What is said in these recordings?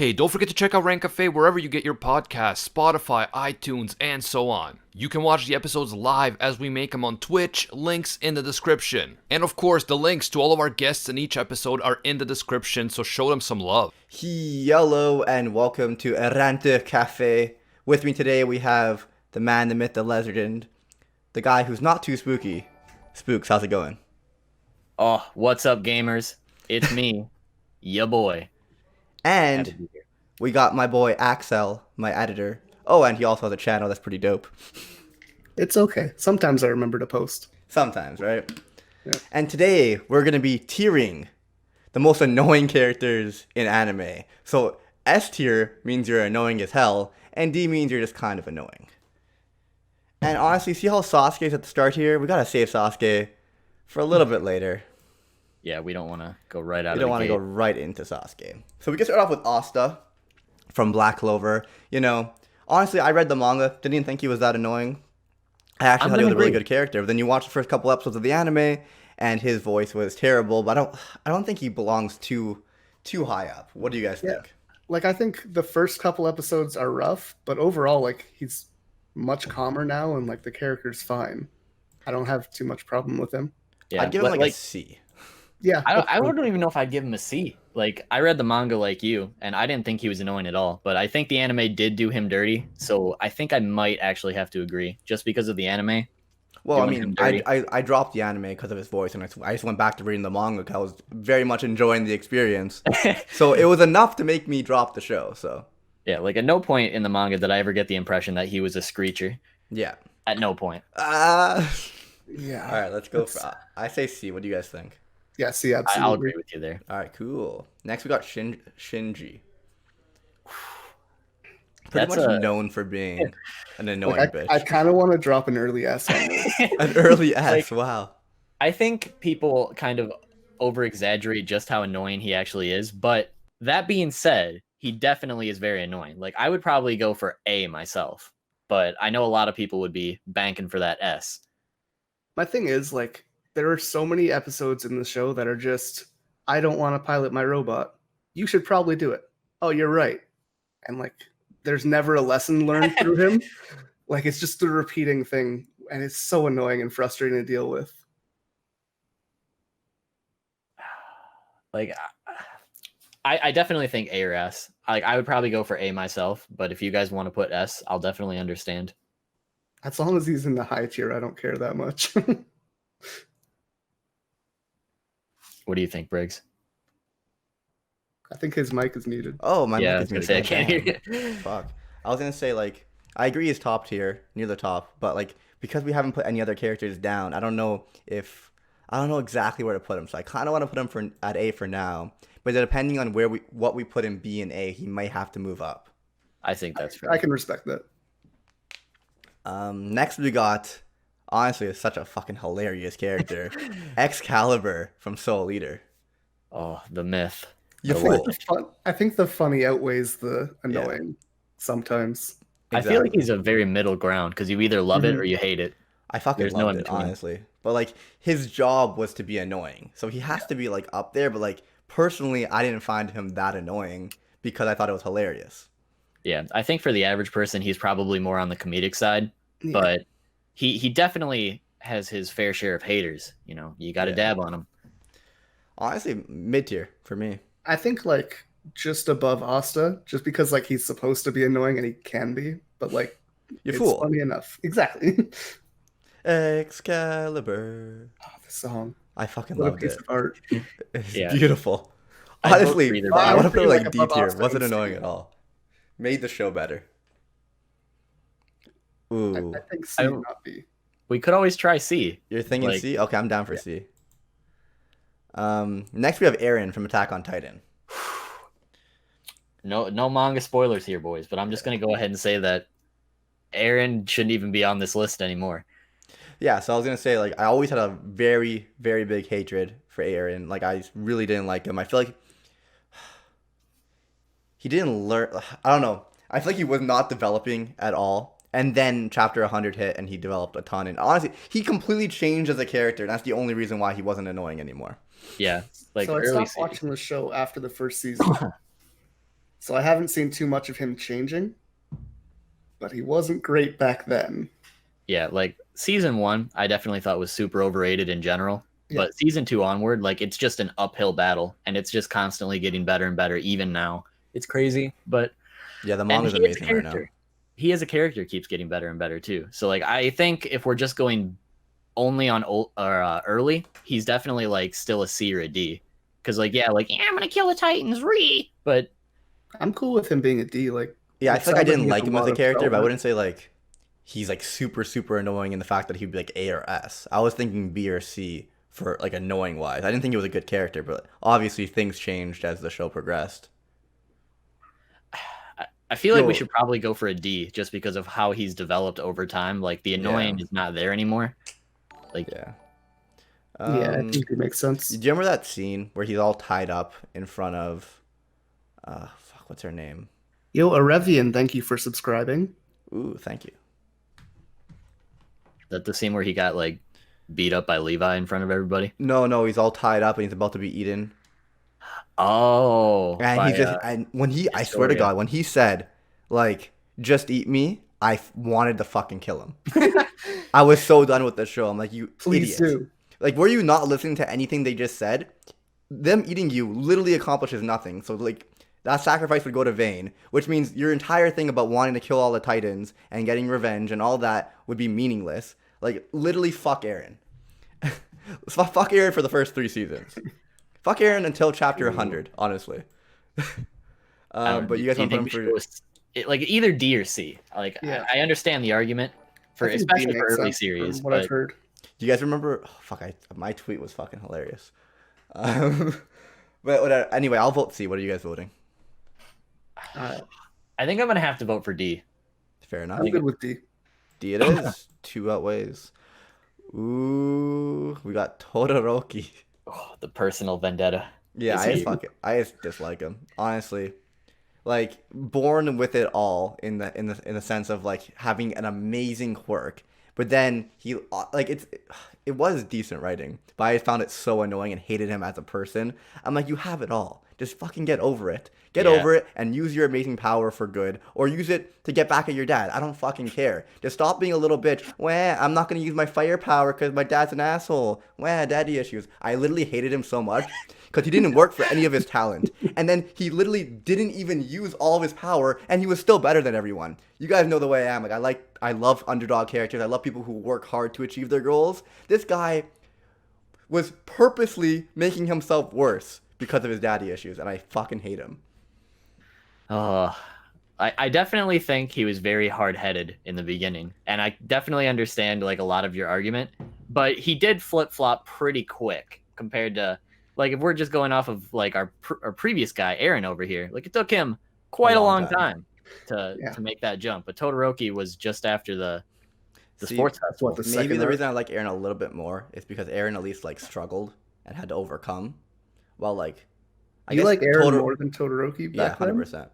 Hey, don't forget to check out Rant Cafe wherever you get your podcasts, Spotify, iTunes, and so on. You can watch the episodes live as we make them on Twitch, links in the description. And of course, the links to all of our guests in each episode are in the description, so show them some love. Hello and welcome to Rant Cafe. With me today we have the man, the myth, the legend, the guy who's not too spooky. Spooks, how's it going? Oh, what's up, gamers? It's me, ya boy. And we got my boy Axel, my editor. Oh, and he also has a channel that's pretty dope. It's okay. Sometimes I remember to post. Sometimes, right? Yeah. And today we're going to be tiering the most annoying characters in anime. So S tier means you're annoying as hell, and D means you're just kind of annoying. And honestly, see how Sasuke's at the start here? We gotta save Sasuke for a little bit later. Yeah, we don't want to go right out We of don't the want to gate. go right into Sasuke. So we can start off with Asta from Black Clover. You know, honestly, I read the manga. Didn't even think he was that annoying. I actually thought he was a really good character. But then you watch the first couple episodes of the anime, and his voice was terrible. But I don't think he belongs too high up. What do you guys think? Like, I think the first couple episodes are rough, but overall, like, he's much calmer now, and like the character's fine. I don't have too much problem with him. Yeah, I'd give him like a C. Yeah, I don't even know if I'd give him a C. Like, I read the manga like you, and I didn't think he was annoying at all. But I think the anime did do him dirty, so I think I might actually have to agree, just because of the anime. Well, I doing mean, him dirty. I dropped the anime because of his voice, and I just went back to reading the manga because I was very much enjoying the experience. So it was enough to make me drop the show. So Yeah, like at no point in the manga did I ever get the impression that he was a screecher. yeah. At no point. yeah. All right, let's go. I say C. What do you guys think? Yeah, see, absolutely. I'll agree with you there. All right, cool. Next, we got Shinji. Pretty That's much known for being an annoying Like, bitch. I kind of want to drop an early S on this. An early S. Wow. I think people kind of over-exaggerate just how annoying he actually is, but that being said, he definitely is very annoying. Like, I would probably go for A myself, but I know a lot of people would be banking for that S. My thing is, like, there are so many episodes in the show that are just, I don't want to pilot my robot. You should probably do it. Oh, you're right. And like, there's never a lesson learned through him. Like, it's just a repeating thing, and it's so annoying and frustrating to deal with. Like, I definitely think A or S. Like, I would probably go for A myself, but if you guys want to put S, I'll definitely understand. As long as he's in the high tier, I don't care that much. What do you think, Briggs? I think his mic is muted. Oh, my Yeah, I mic was is gonna muted. say I can't hear Goddamn. you. Fuck. I was gonna say, like, I agree he's top tier, near the top, but like, because we haven't put any other characters down, I don't know exactly where to put him. So I kind of want to put him at A for now, but depending on what we put in B and A, he might have to move up. I think that's fair. I can respect that. Next we got, honestly, it's such a fucking hilarious character, Excalibur from Soul Eater. Oh, the myth. You The fool. I think the funny outweighs the annoying sometimes. I feel like he's a very middle ground because you either love it or you hate it. I fucking There's no loved in it, between. honestly. But like, his job was to be annoying, so he has to be like up there. But like, personally, I didn't find him that annoying because I thought it was hilarious. Yeah, I think for the average person, he's probably more on the comedic side, Yeah. but he definitely has his fair share of haters. You know, you got to dab on him. Honestly, mid tier for me. I think like just above Asta, just because like he's supposed to be annoying and he can be, but like You it's fool. funny enough. Exactly. Excalibur. Oh, the song. I fucking What a loved piece it. of art. It's Yeah. beautiful. I'd vote for Honestly, either I one. want to put it like Like D above tier. Asta Wasn't and annoying C. at all. Made the show better. I Ooh, think C, not B. We could always try C. you're thinking like- C? Okay, I'm down for C. Next we have Eren from Attack on Titan. No manga spoilers here, boys, but I'm just gonna go ahead and say that Aaron shouldn't even be on this list anymore. Yeah, so I was gonna say, like, I always had a very, very big hatred for Eren. Like, I really didn't like him. I feel like he didn't learn. I don't know. I feel like he was not developing at all. And then chapter 100 hit, and he developed a ton. And honestly, he completely changed as a character. And that's the only reason why he wasn't annoying anymore. Yeah, like So I early stopped watching the show after the first season. So I haven't seen too much of him changing, but he wasn't great back then. Yeah, like season 1, I definitely thought was super overrated in general. Yeah. But season 2 onward, like it's just an uphill battle, and it's just constantly getting better and better. Even now, it's crazy. But Yeah, the manga's amazing right now. He as a character keeps getting better and better too. So like I think if we're just going only on early, he's definitely like still a C or a D. Because like I'm gonna kill the Titans, but I'm cool with him being a D. Like I feel like I didn't like him as a character, but I wouldn't say like he's like super super annoying in the fact that he'd be like A or S. I was thinking B or C for like annoying wise. I didn't think he was a good character, but obviously things changed as the show progressed. I feel like we should probably go for a D just because of how he's developed over time. Like the annoying is not there anymore. Like I think it makes sense. Do you remember that scene where he's all tied up in front of what's her name? Yo, Arevian, thank you for subscribing. Ooh, thank you. That the scene where he got like beat up by Levi in front of everybody? No, he's all tied up and he's about to be eaten. Oh, and I swear to God, when he said, like, just eat me, I wanted to fucking kill him. I was so done with the show. I'm like, you Please idiot. do. Like, were you not listening to anything they just said? Them eating you literally accomplishes nothing. So, like, that sacrifice would go to vain, which means your entire thing about wanting to kill all the Titans and getting revenge and all that would be meaningless. Like, literally, fuck Eren. Fuck Eren for the first 3 seasons. Fuck Eren until chapter 100, honestly. But you guys want to put him for like either D or C. Like I understand the argument for especially for early series. What I've heard. Do you guys remember? My tweet was fucking hilarious. But whatever. Anyway, I'll vote C. What are you guys voting? I think I'm gonna have to vote for D. Fair enough. I'm good with D. D it is. 2 outweighs. Ooh, we got Todoroki. Oh, the personal vendetta. Yeah, I just dislike him. Honestly. Like, born with it all in the sense of like having an amazing quirk. But then he like it was decent writing, but I found it so annoying and hated him as a person. I'm like, you have it all. Just fucking get over it. Get over it and use your amazing power for good, or use it to get back at your dad. I don't fucking care. Just stop being a little bitch. Wah, I'm not gonna use my firepower because my dad's an asshole. Wah, daddy issues. I literally hated him so much because he didn't work for any of his talent. And then he literally didn't even use all of his power, and he was still better than everyone. You guys know the way I am. Like, I love underdog characters. I love people who work hard to achieve their goals. This guy was purposely making himself worse because of his daddy issues, and I fucking hate him. I definitely think he was very hard-headed in the beginning, and I definitely understand like a lot of your argument, but he did flip-flop pretty quick compared to like if we're just going off of like our previous guy Eren over here. Like it took him quite a long time to make that jump, but Todoroki was just after the sports festival. Maybe the reason I like Eren a little bit more is because Eren at least like struggled and had to overcome, while like I guess like Eren more than Todoroki back then? 100%.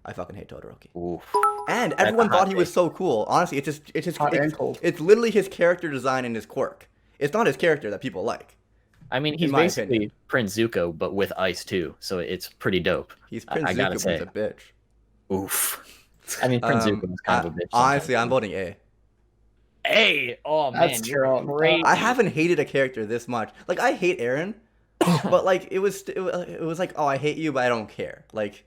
I fucking hate Todoroki. Oof. And everyone thought he was so cool. Honestly, it's literally his character design and his quirk. It's not his character that people like. I mean, he's basically Prince Zuko, but with ice too, so it's pretty dope. He's Prince Zuko, but he's a bitch. Oof. I mean, Prince Zuko is kind of a bitch. Honestly, I'm voting A. A? Oh man, that's you're crazy. I haven't hated a character this much. Like I hate Eren, but like it was like, oh, I hate you, but I don't care. Like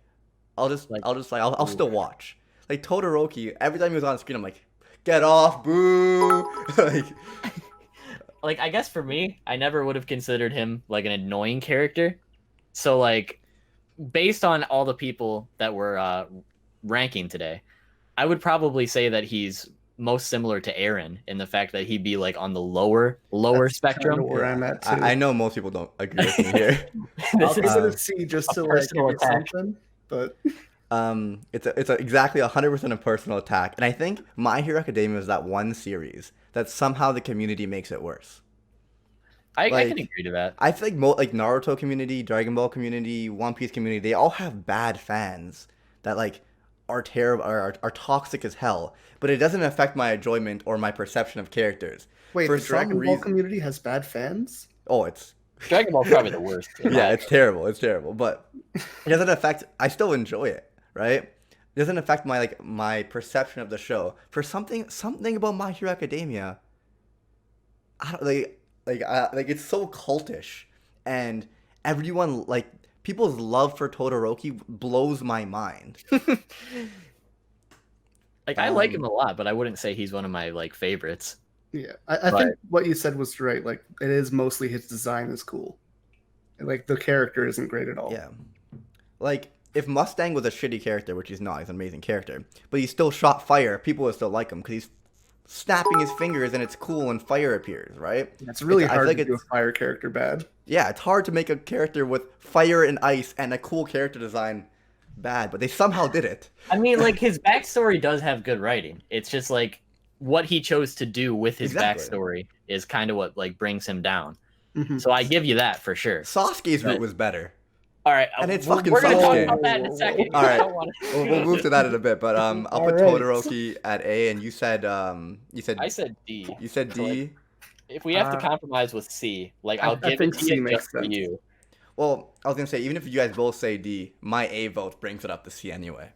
I'll still watch. Like Todoroki, every time he was on screen, I'm like, get off, boo. Like I guess for me, I never would have considered him like an annoying character. So like, based on all the people that were ranking today, I would probably say that he's most similar to Eren in the fact that he'd be like on the lower spectrum. Where I'm at too. I know most people don't agree with me here. I'll give it a C just to like give it something, but it's exactly 100% a personal attack, and I think My Hero Academia is that one series that somehow the community makes it worse. I can agree to that. I feel like Naruto community, Dragon Ball community, One Piece community, they all have bad fans that like are terrible, are toxic as hell. But it doesn't affect my enjoyment or my perception of characters. Wait, the Dragon Ball community has bad fans? Oh, it's Dragon Ball's probably the worst. Yeah, it's terrible. It's terrible, but it doesn't affect. I still enjoy it, right? It doesn't affect my perception of the show. For something about My Hero Academia, I don't like it's so cultish, and everyone people's love for Todoroki blows my mind. I like him a lot, but I wouldn't say he's one of my favorites. Yeah, I think what you said was right. Like, it is mostly his design is cool. Like, the character isn't great at all. Yeah. Like, if Mustang was a shitty character, which he's not, he's an amazing character, but he still shot fire, people would still like him because he's snapping his fingers and it's cool and fire appears, right? It's really hard to do a fire character bad. Yeah, it's hard to make a character with fire and ice and a cool character design bad, but they somehow did it. I mean, his backstory does have good writing. It's just what he chose to do with his backstory is kind of what brings him down. Mm-hmm. So I give you that for sure. Sasuke's route was better. All right, and it's we're going to talk about that in a second. All right, we'll move to that in a bit. But I'll put Todoroki at A, and you said I said D. You said D. If we have to compromise with C, I'll give it to you just for you. Well, I was gonna say, even if you guys both say D, my A vote brings it up to C anyway.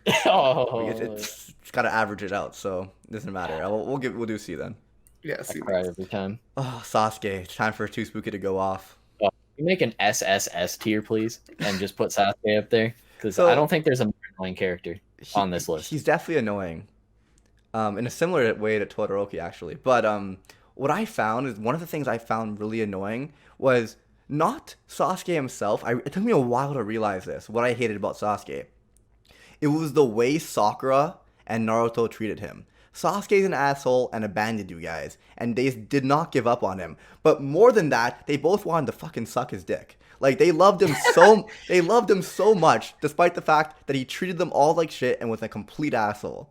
It's got to average it out, so it doesn't matter. We'll do C then. Yeah, C. I cry every time. Oh, Sasuke! It's time for 2spooky to go off. Can you make an SSS tier, please, and just put Sasuke up there? Because I don't think there's a more annoying character on this list. He's definitely annoying, in a similar way to Todoroki, actually. But what I found is one of the things I found really annoying was not Sasuke himself. It took me a while to realize this. What I hated about Sasuke. It was the way Sakura and Naruto treated him. Sasuke's an asshole and abandoned you guys, and they did not give up on him. But more than that, they both wanted to fucking suck his dick. They loved him so much, despite the fact that he treated them all like shit and was a complete asshole.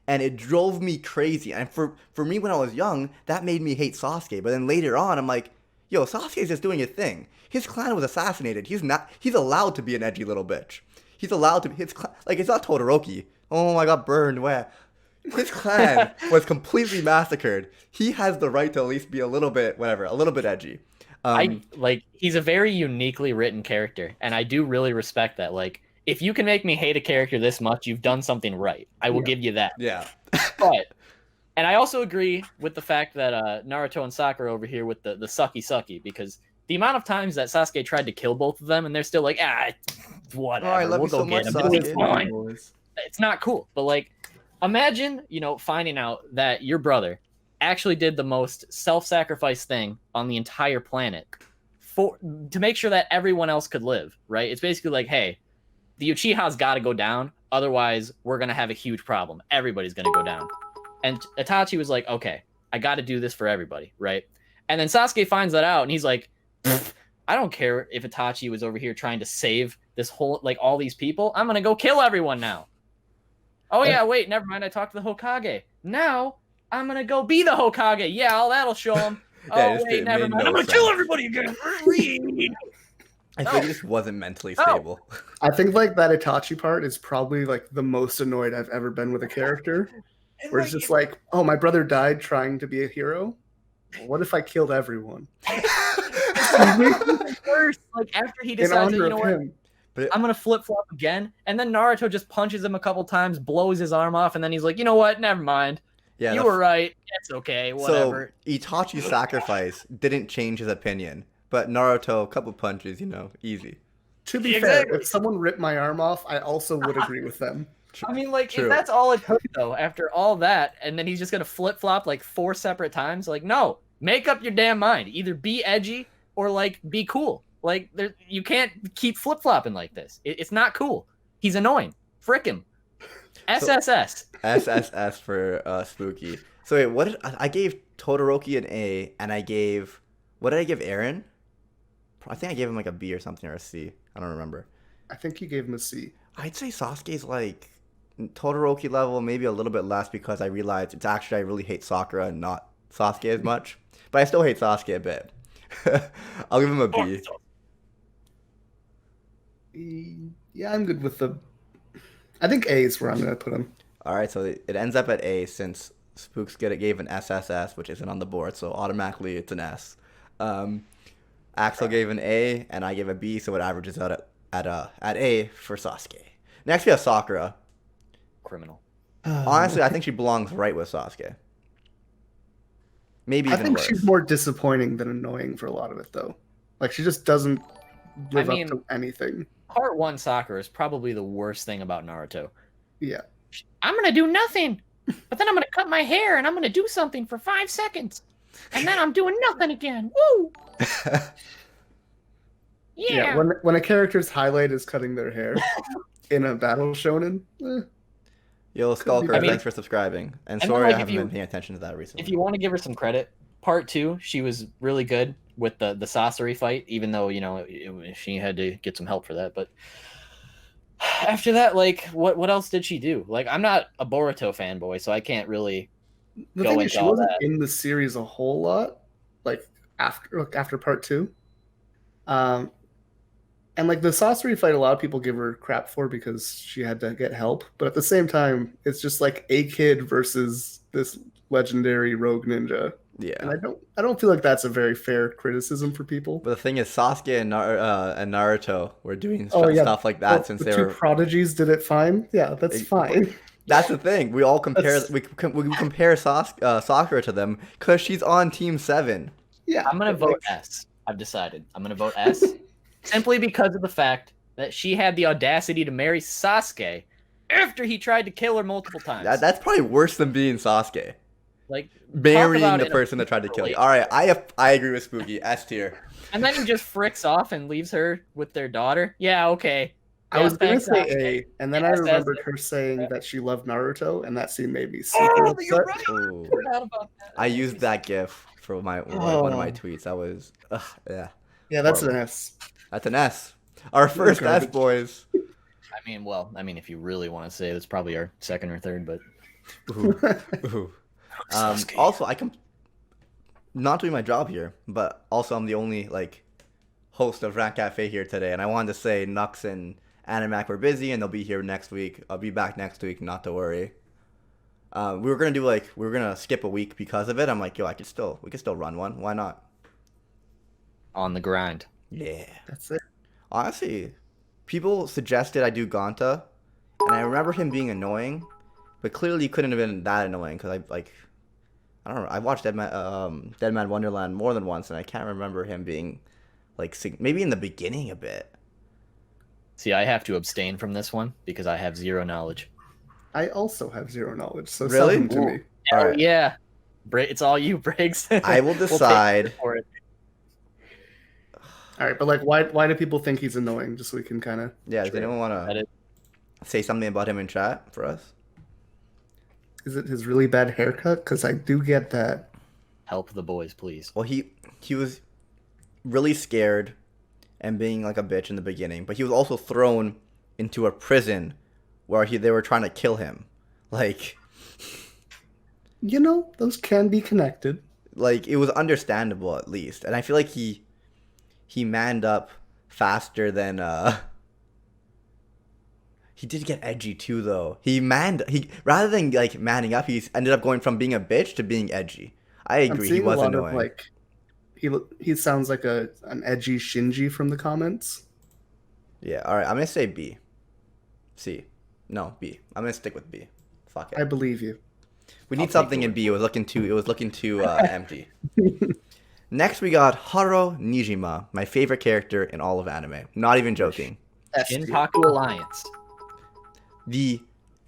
And it drove me crazy. And for me, when I was young, that made me hate Sasuke. But then later on, I'm like, yo, Sasuke's just doing his thing. His clan was assassinated. He's allowed to be an edgy little bitch. He's allowed to. It's not Todoroki. Oh, I got burned. Where? His clan was completely massacred. He has the right to at least be a little bit edgy. He's a very uniquely written character, and I do really respect that. If you can make me hate a character this much, you've done something right. I will give you that. Yeah. And I also agree with the fact that Naruto and Sakura over here with the sucky, because the amount of times that Sasuke tried to kill both of them, and they're still whatever. Oh, I love you so much, Sasuke. It's not cool. But imagine, finding out that your brother actually did the most self-sacrifice thing on the entire planet to make sure that everyone else could live, right? It's basically hey, the Uchiha's got to go down, otherwise we're going to have a huge problem. Everybody's going to go down. And Itachi was like, okay, I got to do this for everybody, right? And then Sasuke finds that out, and he's like, I don't care if Itachi was over here trying to save this whole, all these people. I'm going to go kill everyone now. Oh, yeah, wait, never mind. I talked to the Hokage. Now, I'm going to go be the Hokage. Yeah, that'll show him. Yeah, oh, wait, never mind. I'm going to kill everybody again. I think he just wasn't mentally stable. I think that Itachi part is probably the most annoyed I've ever been with a character. Where it's just oh, my brother died trying to be a hero. What if I killed everyone? First, after he decides, you know what? I'm gonna flip flop again, and then Naruto just punches him a couple times, blows his arm off, and then he's like, you know what? Never mind. Yeah, you were right. It's okay. Whatever. So Itachi's sacrifice didn't change his opinion, but Naruto, a couple punches, easy. To be fair, if someone ripped my arm off, I also would agree with them. I mean, if that's all it took, though, after all that, and then he's just gonna flip flop 4 separate times, no, make up your damn mind. Either be edgy or be cool. You can't keep flip flopping like this. It's not cool. He's annoying. Frick him. SSS. SSS for Spooky. So wait, I gave Todoroki an A, and what did I give Eren? I think I gave him a B or something, or a C. I don't remember. I think you gave him a C. I'd say Sasuke's Todoroki level, maybe a little bit less, because I realized it's actually I really hate Sakura and not Sasuke as much. But I still hate Sasuke a bit. I'll give him a B. Yeah, I'm good with the... I think A is where I'm going to put him. Alright, so it ends up at A since Spooks gave an SSS, which isn't on the board, so automatically it's an S. Axel gave an A, and I gave a B, so it averages out at A for Sasuke. Next, we have Sakura. Criminal. Honestly, I think she belongs right with Sasuke. Maybe I even think worse. she's more disappointing than annoying for a lot of it, though. Like, she just doesn't live up to anything. Part 1 Sakura is probably the worst thing about Naruto. Yeah. I'm gonna do nothing, but then I'm gonna cut my hair and I'm gonna do something for 5 seconds, and then I'm doing nothing again. Woo! Yeah. When a character's highlight is cutting their hair in a battle shonen, Yo, Skulker, thanks for subscribing. And sorry I haven't been paying attention to that recently. If you want to give her some credit, part 2, she was really good with the Sasori fight, even though, she had to get some help for that. But after that, like, what else did she do? Like, I'm not a Boruto fanboy, so I can't really the go thing into is, she all wasn't that. in the series a whole lot, like, after part 2. And like the Sasori fight, a lot of people give her crap for because she had to get help. But at the same time, it's just like a kid versus this legendary rogue ninja. Yeah. And I don't feel like that's a very fair criticism for people. But the thing is, Sasuke and Naruto were doing stuff like that since they were... two prodigies did it fine. Yeah, that's fine. That's the thing. We all compare... We compare Sakura to them because she's on Team 7. Yeah. I'm going to vote S. I've decided. I'm going to vote S. Simply because of the fact that she had the audacity to marry Sasuke after he tried to kill her multiple times. That's probably worse than being Sasuke. Like, marrying the person that tried to kill you. All right, I agree with Spooky. S tier. And then he just fricks off and leaves her with their daughter. Yeah, okay. I was going to say Sasuke. A, and then I remembered her saying that she loved Naruto, and that scene made me super upset. You're right. I forgot about that. I used that GIF for one of my tweets. That was, yeah. Yeah, that's an S. That's an S. Our first S, boys. I mean, if you really want to say, that's probably our second or third, but... Ooh. Also, not doing my job here, but also I'm the only host of Rant Cafe here today, and I wanted to say Nux and Animac were busy, and they'll be here next week. I'll be back next week, not to worry. We were gonna skip a week because of it. I'm like, yo, we could still run one. Why not? On the grind. Yeah, that's it. Honestly, people suggested I do Gonta, and I remember him being annoying, but clearly he couldn't have been that annoying because I don't know. I watched Dead Man Wonderland more than once, and I can't remember him being maybe in the beginning a bit. See, I have to abstain from this one because I have zero knowledge. I also have zero knowledge, so really? sell them to me. All right. Yeah, it's all you, Briggs. I will decide. For it. All right, but why do people think he's annoying? Just so we can kind of... Yeah, does anyone want to say something about him in chat for us? Is it his really bad haircut? Because I do get that. Help the boys, please. Well, he was really scared and being like a bitch in the beginning, but he was also thrown into a prison where they were trying to kill him. Those can be connected. It was understandable at least, and I feel like he manned up faster than he did get edgy too though. Rather than manning up, he ended up going from being a bitch to being edgy. I agree. He was annoying. He sounds like an edgy Shinji from the comments. Yeah, all right. I'm gonna say B. C. No, B. I'm gonna stick with B. Fuck it. I believe you. We need something in B. It was looking too empty. Next, we got Haro Nijima, my favorite character in all of anime. Not even joking. Shinpaku Alliance. The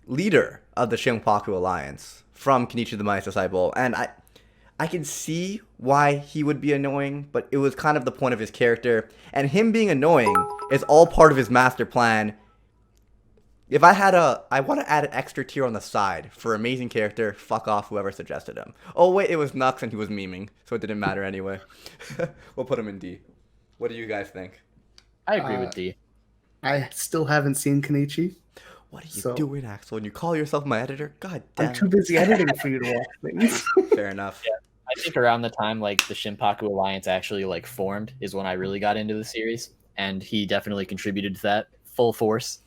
leader of the Shinpaku Alliance from Kenichi the Mighty Disciple. And I can see why he would be annoying, but it was kind of the point of his character. And him being annoying is all part of his master plan. If I want to add an extra tier on the side for amazing character, fuck off whoever suggested him. Oh wait, it was Nux and he was memeing, so it didn't matter anyway. We'll put him in D. What do you guys think? I agree with D. I still haven't seen Kenichi. What are you doing, Axel? And you call yourself my editor? God damn. I'm too busy editing for you to watch things. Fair enough. Yeah, I think around the time the Shinpaku Alliance actually formed is when I really got into the series, and he definitely contributed to that full force.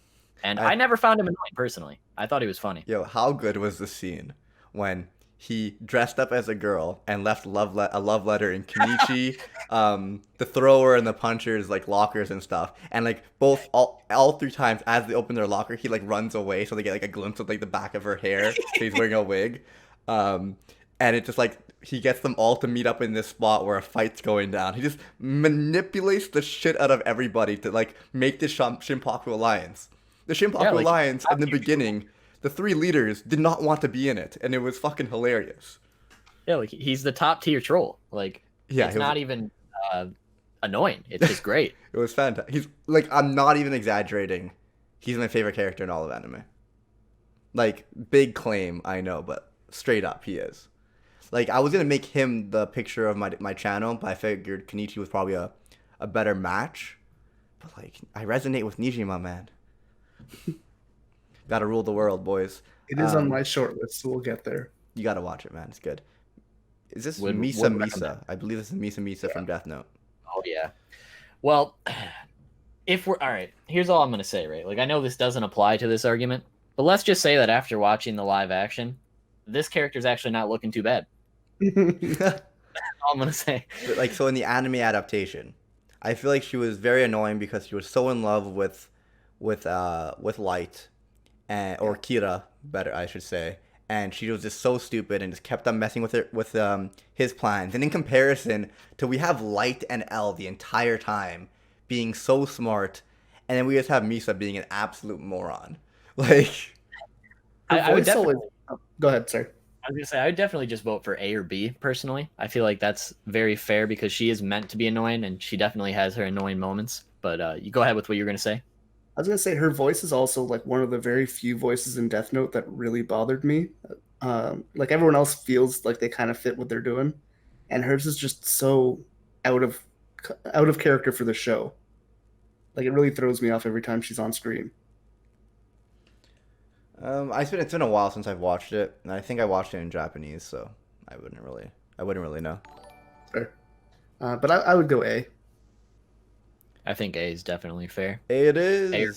And I never found him annoying personally. I thought he was funny. Yo, how good was the scene when he dressed up as a girl and left a love letter in Kenichi, the thrower and the puncher's like lockers and stuff. And like all 3 times as they open their locker, he like runs away so they get like a glimpse of like the back of her hair. So he's wearing a wig. And it just like he gets them all to meet up in this spot where a fight's going down. He just manipulates the shit out of everybody to like make this Shinpaku alliance. The Shinpaku alliance in the beginning, the 3 leaders did not want to be in it, and it was fucking hilarious. Yeah, like he's the top tier troll. Like, it's not even annoying. It's just great. It was fantastic. He's like, I'm not even exaggerating. He's my favorite character in all of anime. Like, big claim, I know, but straight up, he is. Like, I was gonna make him the picture of my channel, but I figured Kenichi was probably a better match. But like, I resonate with Nijima, man. Gotta rule the world, boys. It is on my short list, so we'll get there. You gotta watch it, man. It's good. Is this Misa? I believe this is Misa from Death Note. Oh yeah. Well, if we're all right, here's all I'm gonna say. Right, like I know this doesn't apply to this argument, but let's just say that after watching the live action, this character's actually not looking too bad. That's all I'm gonna say. But like, so in the anime adaptation, I feel like she was very annoying because she was so in love with Light, or Kira, better I should say, and she was just so stupid and just kept on messing with his plans. And in comparison to, we have Light and L the entire time being so smart, and then we just have Misa being an absolute moron. Like, I would definitely. Go ahead, sir. I was gonna say I would definitely just vote for A or B personally. I feel like that's very fair because she is meant to be annoying, and she definitely has her annoying moments. But you go ahead with what you're gonna say. I was gonna say her voice is also like one of the very few voices in Death Note that really bothered me. Like everyone else feels like they kind of fit what they're doing, and hers is just so out of character for the show. Like it really throws me off every time she's on screen. It's been a while since I've watched it, and I think I watched it in Japanese, so I wouldn't really know. Fair. But I would go A. I think A is definitely fair. A it is. A or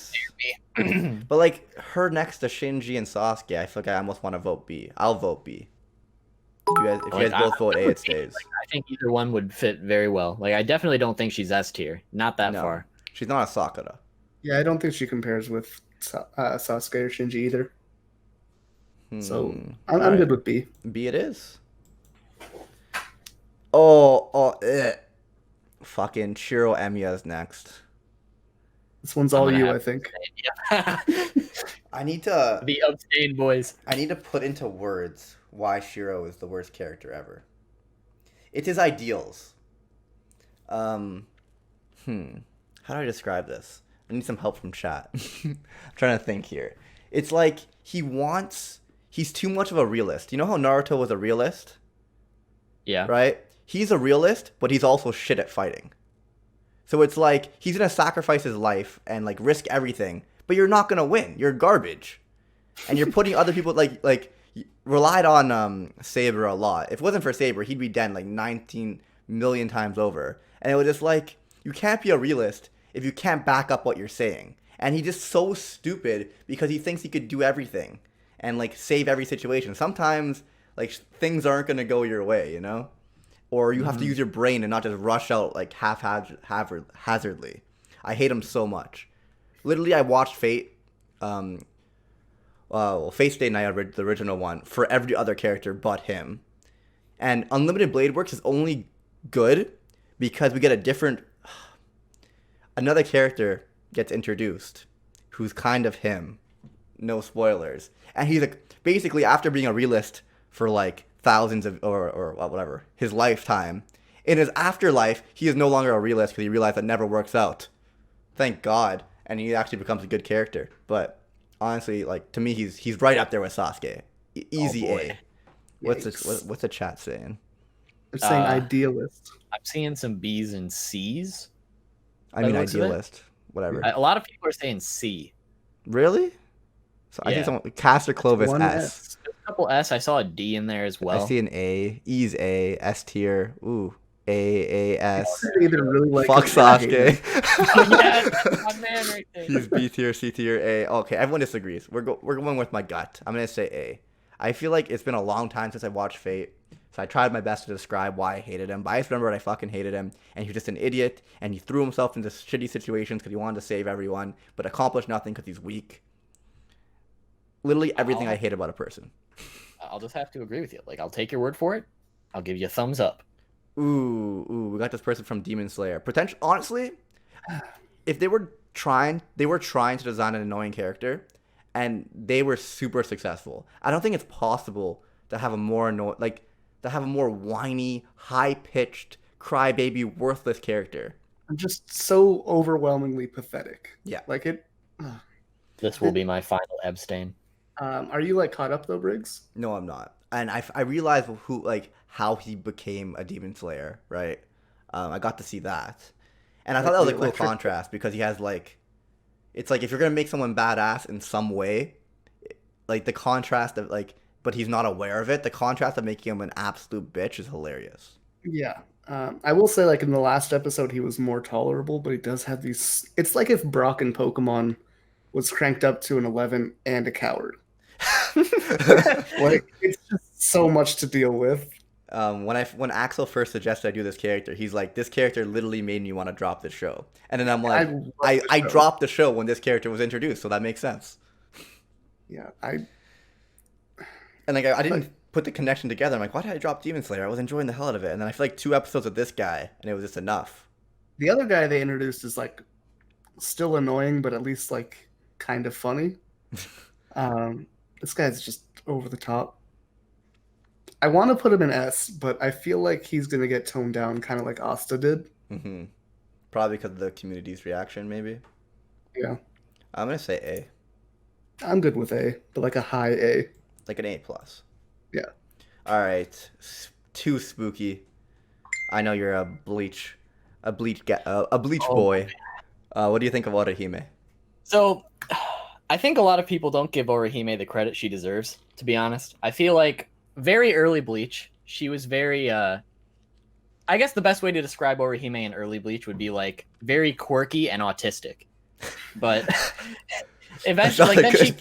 B. But like her next to Shinji and Sasuke, I feel like I almost want to vote B. I'll vote B. If you guys both vote A, it stays. Like, I think either one would fit very well. Like I definitely don't think she's S tier. Not that far. She's not a Sakura. Yeah, I don't think she compares with Sasuke or Shinji either. So I'm good with B. B it is. Oh, fucking Shiro Emiya is next. This one's all you, I think. Yeah. I need to the abstain boys. I need to put into words why Shiro is the worst character ever. It's his ideals. How do I describe this? I need some help from chat. I'm trying to think here. It's like he's too much of a realist. You know how Naruto was a realist? Yeah. Right? He's a realist, but he's also shit at fighting. So it's like he's going to sacrifice his life and like risk everything, but you're not going to win. You're garbage. And you're putting other people like relied on Saber a lot. If it wasn't for Saber, he'd be dead like 19 million times over. And it was just like, you can't be a realist if you can't back up what you're saying. And he's just so stupid because he thinks he could do everything and like save every situation. Sometimes like things aren't going to go your way, you know? Or you have to use your brain and not just rush out like haphazardly. I hate him so much. Literally, I watched Fate, Fate Stay Night, the original one, for every other character but him. And Unlimited Blade Works is only good because we get another character gets introduced who's kind of him. No spoilers. And he's like, basically, after being a realist for like thousands of or whatever his lifetime, in his afterlife he is no longer a realist because he realized that never works out, thank God, and he actually becomes a good character. But honestly, like, to me, he's right up there with Sasuke. Easy A. What's the chat saying? They're saying idealist. I'm seeing some B's and C's. I mean idealist, whatever. A lot of people are saying C. Really? So I think someone Caster Clovis S. Couple S. I saw a D in there as well. I see an A. E's A. S tier. Ooh. A S. Really like fuck Sasuke. Yeah, my man right there. He's B tier, C tier, A. Okay, everyone disagrees. We're going with my gut. I'm gonna say A. I feel like it's been a long time since I watched Fate, so I tried my best to describe why I hated him. But I just remember I fucking hated him, and he was just an idiot, and he threw himself into shitty situations because he wanted to save everyone, but accomplished nothing because he's weak. Literally everything I hate about a person. I'll just have to agree with you. Like, I'll take your word for it. I'll give you a thumbs up. Ooh, we got this person from Demon Slayer. Honestly, if they were trying to design an annoying character, and they were super successful. I don't think it's possible to have a more whiny, high-pitched, crybaby, worthless character. I'm just so overwhelmingly pathetic. Yeah. Like it. This will be my final abstain. Are you like caught up though, Briggs? No, I'm not. And I realized how he became a Demon Slayer, right? I got to see that. And I thought that was a cool contrast because he has it's like if you're gonna make someone badass in some way, like the contrast of but he's not aware of it. The contrast of making him an absolute bitch is hilarious. Yeah. I will say, like in the last episode, he was more tolerable, but he does have these. It's like if Brock in Pokemon was cranked up to an 11 and a coward. Like it's just so much to deal with. When Axel first suggested I do this character, he's like, "This character literally made me want to drop the show." And then I'm like, I dropped the show when this character was introduced, so that makes sense. Yeah, and I didn't put the connection together. I'm like, why did I drop Demon Slayer? I was enjoying the hell out of it, and then I feel like 2 episodes of this guy, and it was just enough. The other guy they introduced is like still annoying, but at least like kind of funny. This guy's just over the top. I want to put him in S, but I feel like he's going to get toned down kind of like Asta did. Mm-hmm. Probably because of the community's reaction, maybe. Yeah. I'm going to say A. I'm good with A, but like a high A. Like an A+. Yeah. All right. 2spooky. I know you're a bleach boy. What do you think of Orihime? So, I think a lot of people don't give Orihime the credit she deserves, to be honest. I feel like very early Bleach, she was very, I guess the best way to describe Orihime in early Bleach would be like very quirky and autistic. But eventually, like,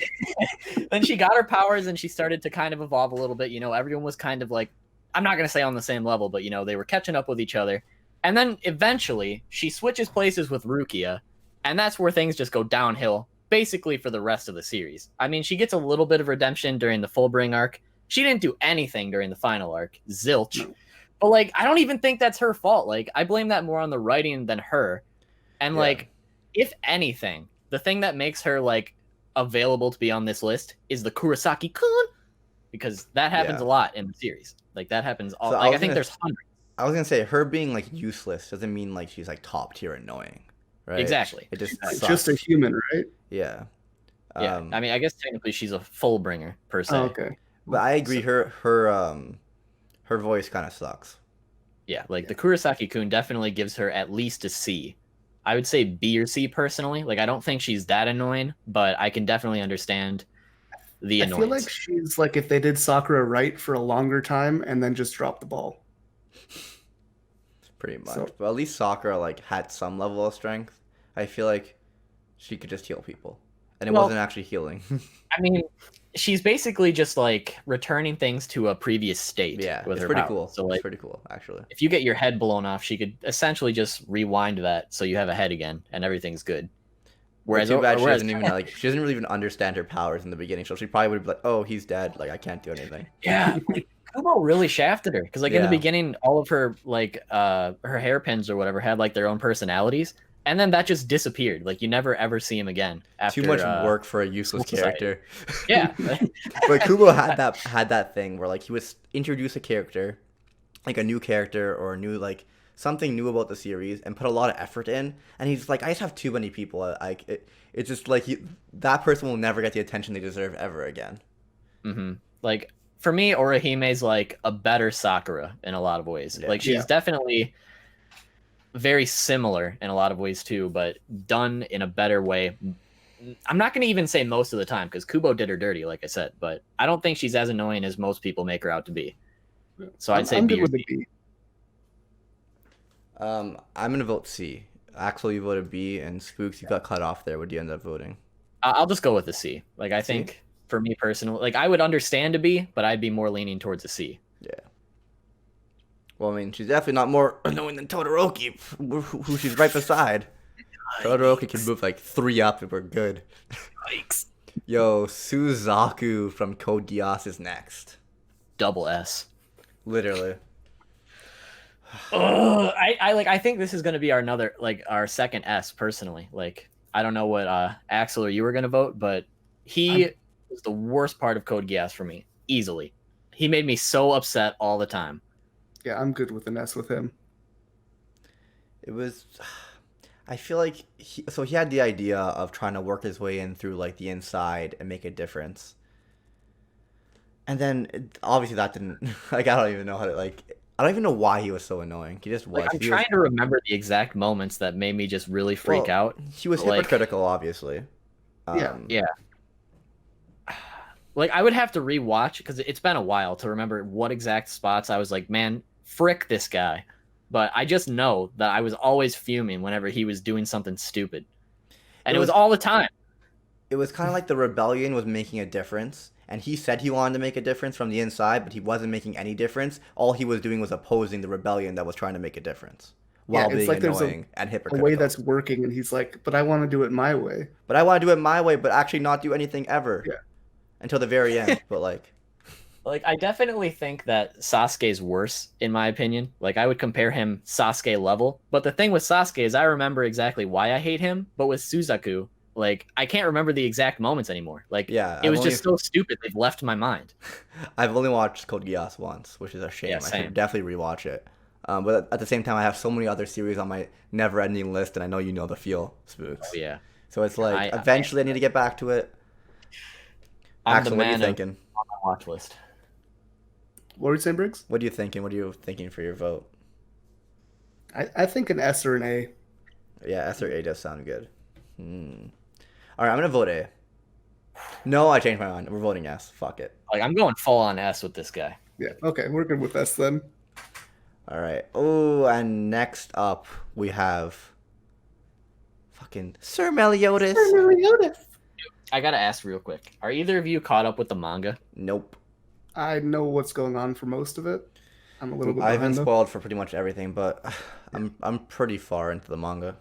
then she got her powers and she started to kind of evolve a little bit. You know, everyone was kind of like, I'm not going to say on the same level, but, you know, they were catching up with each other. And then eventually she switches places with Rukia, and that's where things just go downhill, basically for the rest of the series. I mean, she gets a little bit of redemption during the Fullbring arc. She didn't do anything during the final arc, zilch. No. But, like, I don't even think that's her fault. Like, I blame that more on the writing than her. And, like, if anything, the thing that makes her, like, available to be on this list is the Kurosaki-kun, because that happens a lot in the series. Like, that happens all. So like, I think there's hundreds. I was gonna say her being like useless doesn't mean like she's like top tier annoying, right? Exactly. It just sucks. Just a human, right? Yeah. Yeah. I mean, I guess technically she's a full bringer per se. Oh, okay. But I agree. Her voice kind of sucks. Yeah, like the Kurosaki-kun definitely gives her at least a C. I would say B or C personally. Like, I don't think she's that annoying, but I can definitely understand the annoyance. I feel like she's like if they did Sakura right for a longer time and then just dropped the ball. Pretty much. So, but at least Sakura like had some level of strength. I feel like she could just heal people. And it wasn't actually healing. I mean, she's basically just like returning things to a previous state. Yeah, with it's her pretty power. cool. So, like, it's pretty cool, actually. If you get your head blown off, she could essentially just rewind that so you have a head again and everything's good. Whereas, too bad she doesn't even like she doesn't really even understand her powers in the beginning. So she probably would be like, "Oh, he's dead. Like I can't do anything." Yeah. Kubo really shafted her because, like, in the beginning, all of her like her hairpins or whatever had like their own personalities, and then that just disappeared. Like, you never ever see him again. After, too much work for a useless character. Yeah, but Kubo had that thing where like he would introduce a character, like a new character or a new like something new about the series, and put a lot of effort in, and he's like, I just have too many people. It's just like that person will never get the attention they deserve ever again. Mm-hmm. Like, for me, Orihime's like a better Sakura in a lot of ways. Yeah. Like, she's definitely very similar in a lot of ways too, but done in a better way. I'm not going to even say most of the time because Kubo did her dirty, like I said, but I don't think she's as annoying as most people make her out to be. So I'd say B or C. I'm going to vote C. Axel, you voted B, and Spooks, you got cut off there. Would you end up voting? I'll just go with the C. Like, I think for me personally. Like, I would understand a B, but I'd be more leaning towards a C. Yeah. Well, I mean, she's definitely not more annoying than Todoroki, who she's right beside. Todoroki can move like 3 up if we're good. Yikes. Yo, Suzaku from Code Geass is next. Double S. Literally. I think this is gonna be our second S personally. Like, I don't know what Axel or you were gonna vote, but he was the worst part of Code Geass for me, easily. He made me so upset all the time. Yeah, I'm good with an S with him. It was... I feel like he had the idea of trying to work his way in through like the inside and make a difference. And then obviously that didn't like I don't even know how to I don't even know why he was so annoying. He just was. Like, I'm trying to remember the exact moments that made me just really freak out. He was hypocritical, obviously. Yeah. Like, I would have to rewatch because it's been a while to remember what exact spots I was like, man, frick this guy. But I just know that I was always fuming whenever he was doing something stupid. And it was all the time. It was kind of like the rebellion was making a difference. And he said he wanted to make a difference from the inside, but he wasn't making any difference. All he was doing was opposing the rebellion that was trying to make a difference. While being annoying and hypocritical. A way that's working, and he's like, but I want to do it my way. But I want to do it my way, but actually not do anything ever. Yeah. Until the very end. But Like, I definitely think that Sasuke's worse, in my opinion. Like, I would compare him Sasuke level. But the thing with Sasuke is I remember exactly why I hate him. But with Suzaku, like, I can't remember the exact moments anymore. Like, yeah, it was just so stupid. They've left my mind. I've only watched Code Geass once, which is a shame. Yeah, I should definitely rewatch it. But at the same time, I have so many other series on my never-ending list, and I know you know the feel, Spooks. Oh, yeah. So it's like, eventually I need to get back to it. Axel, what are you thinking? On my watch list. What were you saying, Briggs? What are you thinking? What are you thinking for your vote? I think an S or an A. Yeah, S or A does sound good. All right, I'm gonna vote A. No, I changed my mind. We're voting S. Fuck it. Like, I'm going full on S with this guy. Yeah. Okay, we're good with S then. All right. Oh, and next up we have fucking Sir Meliodas. Sir Meliodas. I gotta ask real quick. Are either of you caught up with the manga? Nope. I know what's going on for most of it. I'm a little bit I've been behind, though. spoiled for pretty much everything, but I'm pretty far into the manga.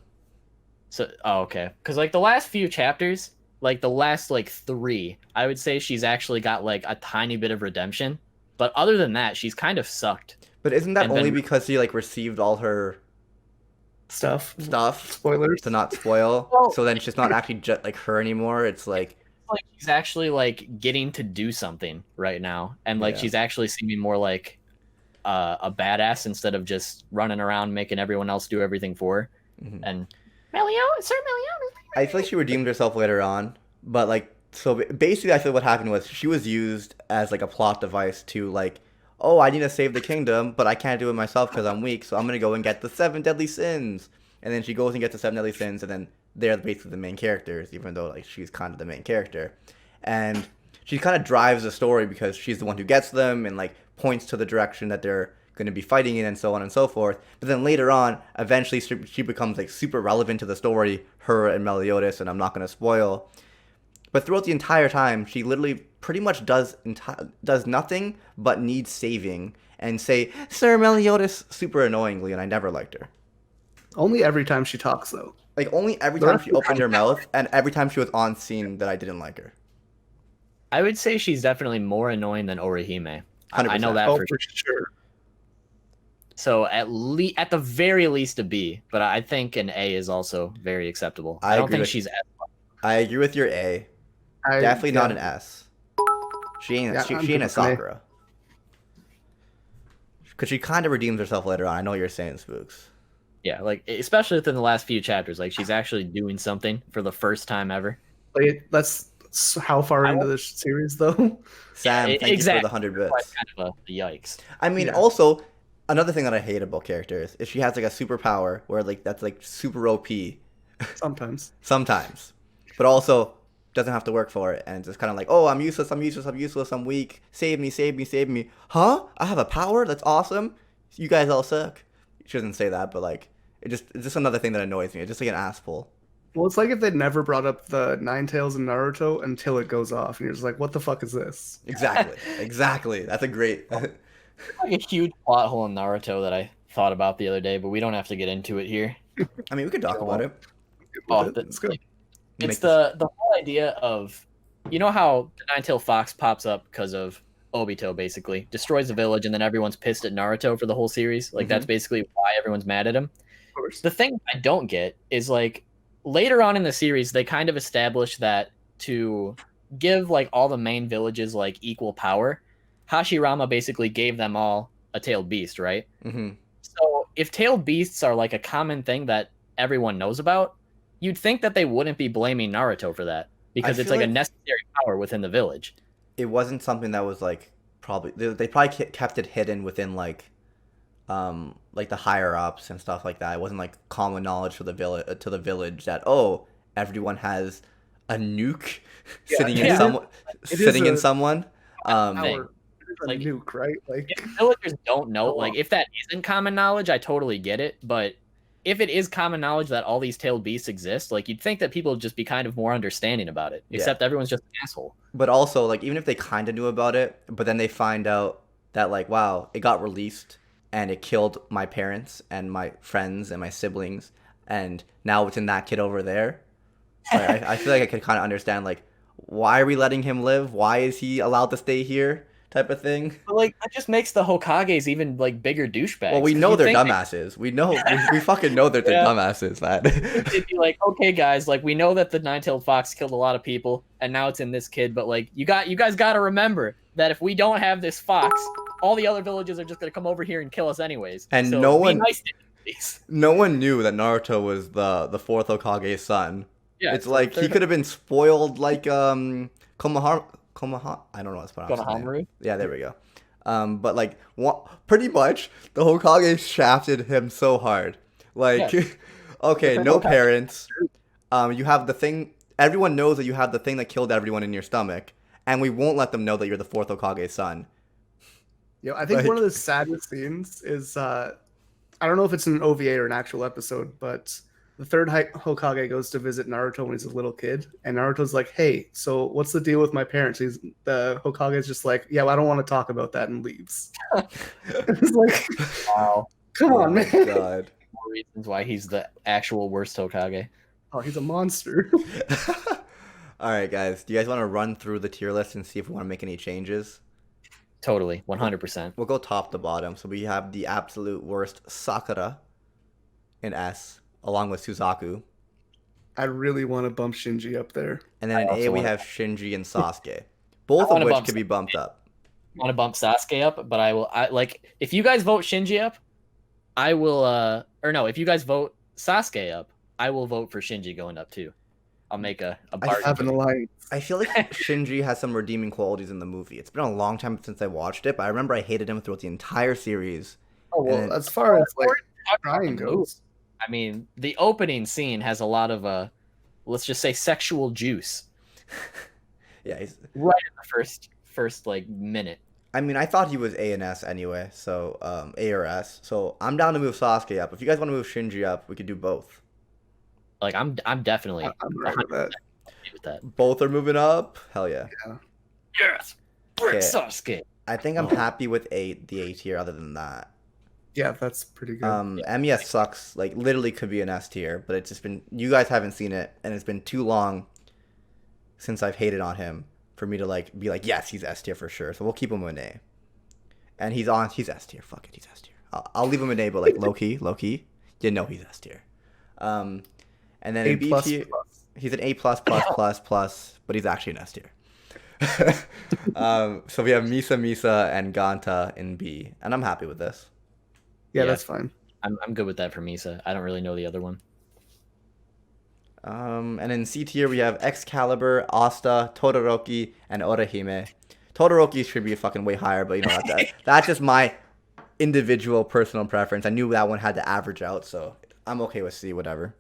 So, okay. Because, like, the last few chapters, like, the last, like, 3, I would say she's actually got, like, a tiny bit of redemption. But other than that, she's kind of sucked. But isn't that only because she, like, received all her stuff? Spoilers? To not spoil. Well, so then she's not actually just, like, her anymore. It's like she's actually, like, getting to do something right now. And, like, she's actually seeming more like a badass instead of just running around making everyone else do everything for her. Mm-hmm. And Sir Meliodas. I feel like she redeemed herself later on. But, like, so basically I feel what happened was she was used as, like, a plot device to, like, oh, I need to save the kingdom, but I can't do it myself because I'm weak, so I'm going to go and get the 7 deadly sins. And then she goes and gets the 7 deadly sins, and then they're basically the main characters, even though, like, she's kind of the main character. And she kind of drives the story because she's the one who gets them and, like, points to the direction that they're going to be fighting in and so on and so forth. But then later on, eventually she becomes, like, super relevant to the story, her and Meliodas, and I'm not going to spoil. But throughout the entire time, she literally pretty much does nothing but needs saving and say, Sir Meliodas, super annoyingly, and I never liked her. Only every time she talks, though. Like, only every time she opened her mouth, and every time she was on scene that I didn't like her. I would say she's definitely more annoying than Orihime. I know that for sure. So at the very least a B, but I think an A is also very acceptable. I don't think she's. I agree with your A. Definitely not an S. She ain't she ain't a Sakura. Because she kind of redeems herself later on. I know what you're saying, Spooks. Yeah, like, especially within the last few chapters, like, she's actually doing something for the first time ever. Like, that's how far into this series, though. Sam, thank you for the 100 bits. Kind of a yikes. I mean, also, another thing that I hate about characters is she has, like, a superpower where, like, that's, like, super OP. Sometimes. But also doesn't have to work for it, and it's just kind of like, oh, I'm useless, I'm weak, save me. Huh? I have a power? That's awesome. You guys all suck. She doesn't say that, but, like, it's just another thing that annoys me. It's just like an ass pull. Well, it's like if they never brought up the Nine Tails in Naruto until it goes off, and you're just like, what the fuck is this? Exactly. That's a great. Like a huge plot hole in Naruto that I thought about the other day, but we don't have to get into it here. I mean, we could talk about it. Let's go. It's the whole idea of, you know how the Nine-Tailed Fox pops up because of Obito, basically destroys the village, and then everyone's pissed at Naruto for the whole series. Like that's basically why everyone's mad at him. Of course. The thing I don't get is like later on in the series, they kind of establish that to give like all the main villages like equal power, Hashirama basically gave them all a tailed beast, right? Mm-hmm. So if tailed beasts are like a common thing that everyone knows about, you'd think that they wouldn't be blaming Naruto for that because it's like a necessary power within the village. It wasn't something that was like they probably kept it hidden within like the higher ups and stuff like that. It wasn't like common knowledge for the village that everyone has a nuke sitting in someone. Like nuke, right? Like if villagers don't know, like if that isn't common knowledge, I totally get it. But if it is common knowledge that all these tailed beasts exist, like you'd think that people would just be kind of more understanding about it. Except everyone's just an asshole. But also, like even if they kind of knew about it, but then they find out that like, wow, it got released and it killed my parents and my friends and my siblings, and now it's in that kid over there. Like, I feel like I could kind of understand like, why are we letting him live? Why is he allowed to stay here? Type of thing. But like that just makes the Hokages even like bigger douchebags. Well, we know they're dumbasses. We fucking know that they're dumbasses, man. It'd be like, okay, guys, like we know that the Nine-Tailed Fox killed a lot of people, and now it's in this kid. But like, you guys got to remember that if we don't have this fox, all the other villages are just gonna come over here and kill us anyways. And so no one knew that Naruto was the fourth Hokage's son. Yeah, it's like he could have been spoiled like Konohamaru. I don't know what's pronounced. Konohamaru? Yeah, there we go. But like, pretty much the Hokage shafted him so hard. Like, okay, no parents. You have the thing. Everyone knows that you have the thing that killed everyone in your stomach, and we won't let them know that you're the fourth Hokage's son. Yeah, I think one of the saddest scenes is I don't know if it's an OVA or an actual episode, but the third Hokage goes to visit Naruto when he's a little kid, and Naruto's like, "Hey, so what's the deal with my parents?" The Hokage's just like, "Yeah, well, I don't want to talk about that," and leaves. It's like, wow, come on, man. God. More reasons why he's the actual worst Hokage. Oh, he's a monster. All right, guys. Do you guys want to run through the tier list and see if we want to make any changes? Totally, 100%. We'll go top to bottom. So we have the absolute worst Sakura in S, along with Suzaku. I really want to bump Shinji up there. And then in A, we have Shinji and Sasuke, both of which could be bumped up. I want to bump Sasuke up, but if you guys vote Shinji up, I will, if you guys vote Sasuke up, I will vote for Shinji going up too. I'll make a bargain. I have an alliance. I feel like Shinji has some redeeming qualities in the movie. It's been a long time since I watched it, but I remember I hated him throughout the entire series. Oh, well, as far as like crying goes. I mean, the opening scene has a lot of, let's just say, sexual juice. Yeah, he's right in the first like minute. I mean, I thought he was A and S anyway, so A or S. So I'm down to move Sasuke up. If you guys want to move Shinji up, we could do both. Like I'm definitely right with that. Both are moving up. Hell yeah. Yes. Brick Sasuke. I think I'm happy with the A tier. Other than that. Yeah, that's pretty good. MES sucks. Like, literally could be an S tier, but it's just been... You guys haven't seen it, and it's been too long since I've hated on him for me to, like, be like, yes, he's S tier for sure. So we'll keep him in A. And he's S tier. Fuck it, he's S tier. I'll leave him in A, but, like, low-key, you know he's S tier. And then in B tier, he's an A++++, but he's actually an S tier. So we have Misa and Ganta in B, and I'm happy with this. Yeah, that's fine. I'm good with that for Misa. I don't really know the other one. And in C tier we have Excalibur, Asta, Todoroki, and Orihime. Todoroki should be fucking way higher, but you know that's just my individual personal preference. I knew that one had to average out, so I'm okay with C, whatever.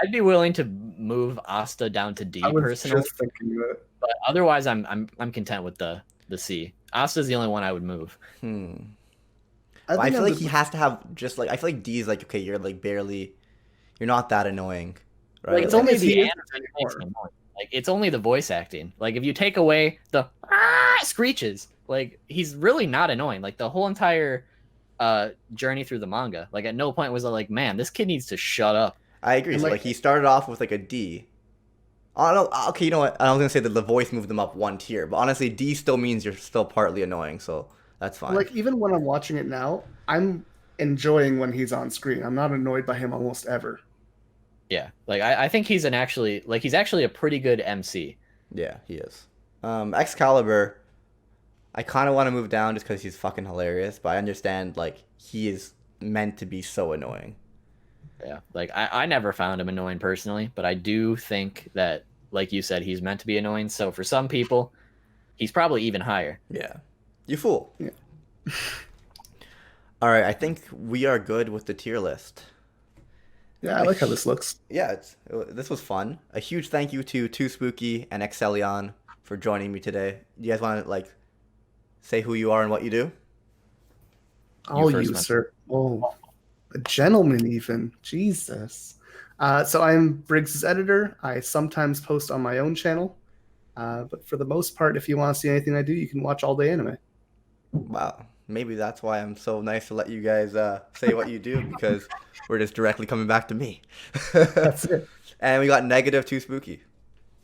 I'd be willing to move Asta down to D personally. Just thinking that. But otherwise, I'm content with the C. Asta's the only one I would move. I feel like he has to have just like I feel like D is like okay, you're like barely, you're not that annoying, right? Like it's Like, only he the is anime that makes anymore. him annoying. Like it's only the voice acting. Like if you take away the screeches, like he's really not annoying. Like the whole entire journey through the manga, like at no point was I like, man, this kid needs to shut up. I agree. And, So like- like he started off with like a D. I don't know. Okay, you know what? I was gonna say that the voice moved them up one tier, but honestly, D still means you're still partly annoying, so that's fine. Like even when I'm watching it now, I'm enjoying when he's on screen. I'm not annoyed by him almost ever. Yeah, like I think he's he's actually a pretty good MC. Yeah, he is. Excalibur, I kind of want to move down just because he's fucking hilarious, but I understand like he is meant to be so annoying. Yeah, like I never found him annoying personally, but I do think that, like you said, he's meant to be annoying. So for some people, he's probably even higher. Yeah, you fool. Yeah. All right, I think we are good with the tier list. Yeah, I like how this looks. Yeah, this was fun. A huge thank you to 2spooky and Axellian for joining me today. Do you guys want to like say who you are and what you do? All first, you, man. sir. Oh, a gentleman, even. Jesus. So I'm Briggs's editor. I sometimes post on my own channel. But for the most part, if you want to see anything I do, you can watch All Day Anime. Wow, maybe that's why I'm so nice to let you guys say what you do, because we're just directly coming back to me. That's it. And we got negative 2spooky.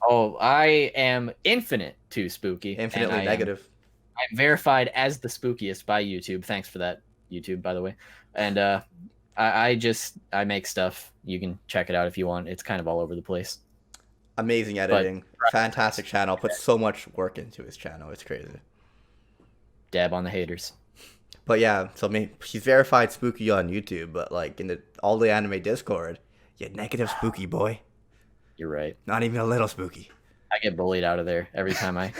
Oh, I am infinite too spooky. and Infinitely I negative. I'm verified as the spookiest by YouTube. Thanks for that, YouTube, by the way. And I make stuff. You can check it out if you want. It's kind of all over the place. Amazing editing. Fantastic channel. Put so much work into his channel. It's crazy. Dab on the haters. But yeah, so he's verified spooky on YouTube, but like in the All Day Anime Discord, yeah, negative spooky, boy. You're right. Not even a little spooky. I get bullied out of there every time I.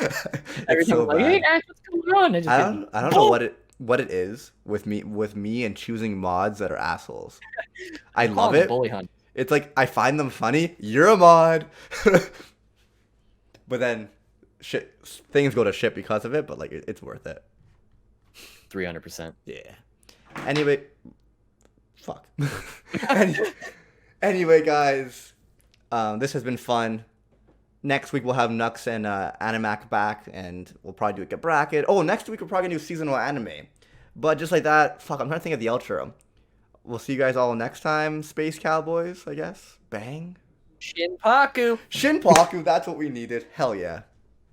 It's so I'm like, hey bad. guys, what's going on? I don't know what it is with me and choosing mods that are assholes. I love it. Bully hunt. It's like I find them funny. You're a mod, but then things go to shit because of it. But like it's worth it. 300%. Yeah. Anyway, fuck. Anyway, guys, this has been fun. Next week we'll have Nux and Animac back, and we'll probably do a bracket. Oh, next week we're probably gonna do seasonal anime. But just like that, fuck, I'm trying to think of the outro. We'll see you guys all next time, Space Cowboys, I guess. Bang. Shinpaku. Shinpaku, that's what we needed. Hell yeah.